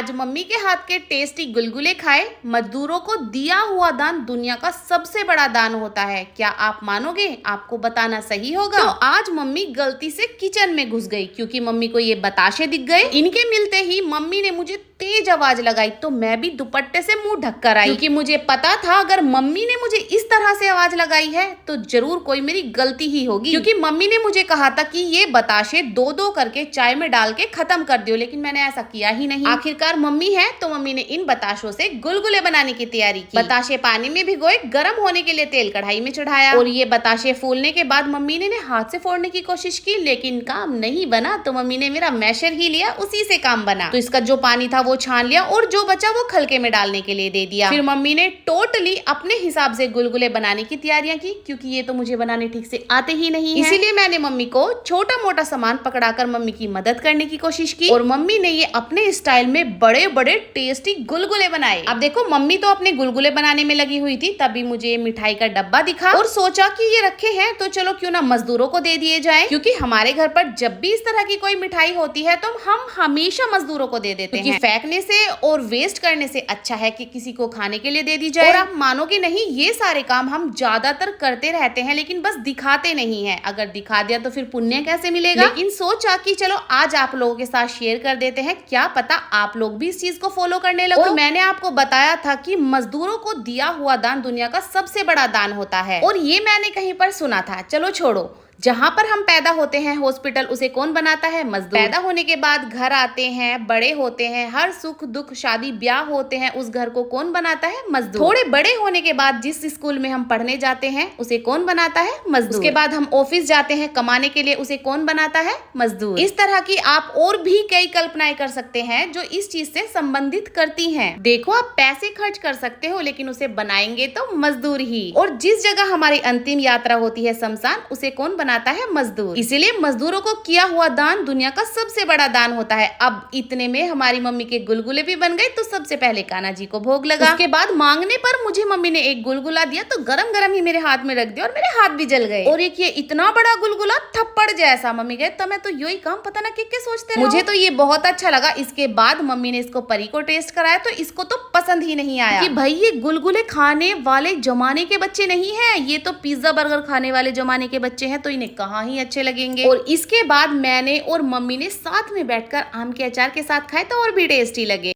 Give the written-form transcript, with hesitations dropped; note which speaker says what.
Speaker 1: आज मम्मी के हाथ के टेस्टी गुलगुले खाए। मजदूरों को दिया हुआ दान दुनिया का सबसे बड़ा दान होता है। क्या आप मानोगे? आपको बताना सही होगा। तो आज मम्मी गलती से किचन में घुस गई क्योंकि मम्मी को ये बताशे दिख गए। इनके मिलते ही मम्मी ने मुझे तेज आवाज लगाई तो मैं भी दुपट्टे से मुंह ढककर आई क्योंकि मुझे पता था अगर मम्मी ने मुझे इस तरह से आवाज लगाई है तो जरूर कोई मेरी गलती ही होगी। क्योंकि मम्मी ने मुझे कहा था कि ये बताशे दो दो करके चाय में डाल के खत्म कर दियो, लेकिन मैंने ऐसा किया ही नहीं। आखिरकार मम्मी है तो मम्मी ने इन बताशों से गुलगुले बनाने की तैयारी की। बताशे पानी में भिगोए, गर्म होने के लिए तेल कढ़ाई में चढ़ाया और ये बताशे फूलने के बाद मम्मी ने हाथ से फोड़ने की कोशिश की लेकिन काम नहीं बना। तो मम्मी ने मेरा मैशर ही लिया, उसी से काम बना। तो इसका जो पानी था वो छान लिया और जो बचा वो खलके में डालने के लिए दे दिया। फिर मम्मी ने टोटली अपने हिसाब से गुलगुले बनाने की तैयारियां की क्योंकि ये तो मुझे बनाने ठीक से आते ही नहीं है। इसीलिए मैंने मम्मी को छोटा मोटा सामान पकड़ाकर मम्मी की मदद करने की कोशिश की और मम्मी ने ये अपने स्टाइल में बड़े बड़े टेस्टी गुलगुले बनाए। अब देखो मम्मी तो अपने गुलगुले बनाने में लगी हुई थी, तभी मुझे मिठाई का डब्बा दिखा और सोचा कि ये रखे हैं तो चलो क्यों ना मजदूरों को दे दिए जाए। क्योंकि हमारे घर पर जब भी इस तरह की कोई मिठाई होती है तो हम हमेशा मजदूरों को दे देते हैं। फेंकने से और वेस्ट करने से अच्छा है कि किसी को खाने के लिए दे दी जाए। और आप मानोगे नहीं, ये सारे काम हम ज्यादातर करते रहते हैं लेकिन बस दिखाते नहीं है। अगर दिखा दिया तो फिर पुण्य कैसे मिलेगा। लेकिन सोचा कि चलो आज आप लोगों के साथ शेयर कर देते हैं, क्या पता आप लोग भी इस चीज को फॉलो करने लगो। और मैंने आपको बताया था कि मजदूरों को दिया हुआ दान दुनिया का सबसे बड़ा दान होता है और ये मैंने कहीं पर सुना था। चलो छोड़ो, जहाँ पर हम पैदा होते हैं हॉस्पिटल उसे कौन बनाता है? मजदूर। पैदा होने के बाद घर आते हैं, बड़े होते हैं, हर सुख दुख शादी ब्याह होते हैं, उस घर को कौन बनाता है? मजदूर। थोड़े बड़े होने के बाद जिस स्कूल में हम पढ़ने जाते हैं उसे कौन बनाता है? मजदूर। उसके बाद हम ऑफिस जाते हैं कमाने के लिए, उसे कौन बनाता है? मजदूर। इस तरह की आप और भी कई कल्पनाएं कर सकते हैं जो इस चीज से संबंधित करती हैं। देखो आप पैसे खर्च कर सकते हो लेकिन उसे बनाएंगे तो मजदूर ही। और जिस जगह हमारी अंतिम यात्रा होती है शमशान, उसे कौन बनाता है? मजदूर। इसीलिए मजदूरों को किया हुआ दान दुनिया का सबसे बड़ा दान होता है। अब इतने में हमारी मम्मी के गुलगुले भी बन गए तो सबसे पहले कान्हा जी को भोग लगा। उसके बाद मांगने पर मुझे मम्मी ने एक गुलगुला दिया तो गरम गरम ही मेरे हाथ में रख दिया और मेरे हाथ भी जल गए। और एक ये इतना बड़ा गुलगुला थप्पड़ जैसा। मम्मी गए तो मैं तो यही काम पता ना क्या सोचते रहो। मुझे तो ये बहुत अच्छा लगा। इसके बाद मम्मी ने इसको परी को टेस्ट कराया तो इसको तो पसंद ही नहीं आया कि भाई ये गुलगुले खाने वाले जमाने के बच्चे नहीं है, ये तो पिज्जा बर्गर खाने वाले जमाने के बच्चे हैं, तो इन्हें कहाँ ही अच्छे लगेंगे। और इसके बाद मैंने और मम्मी ने साथ में बैठकर आम के अचार के साथ खाए तो और भी टेस्टी लगे।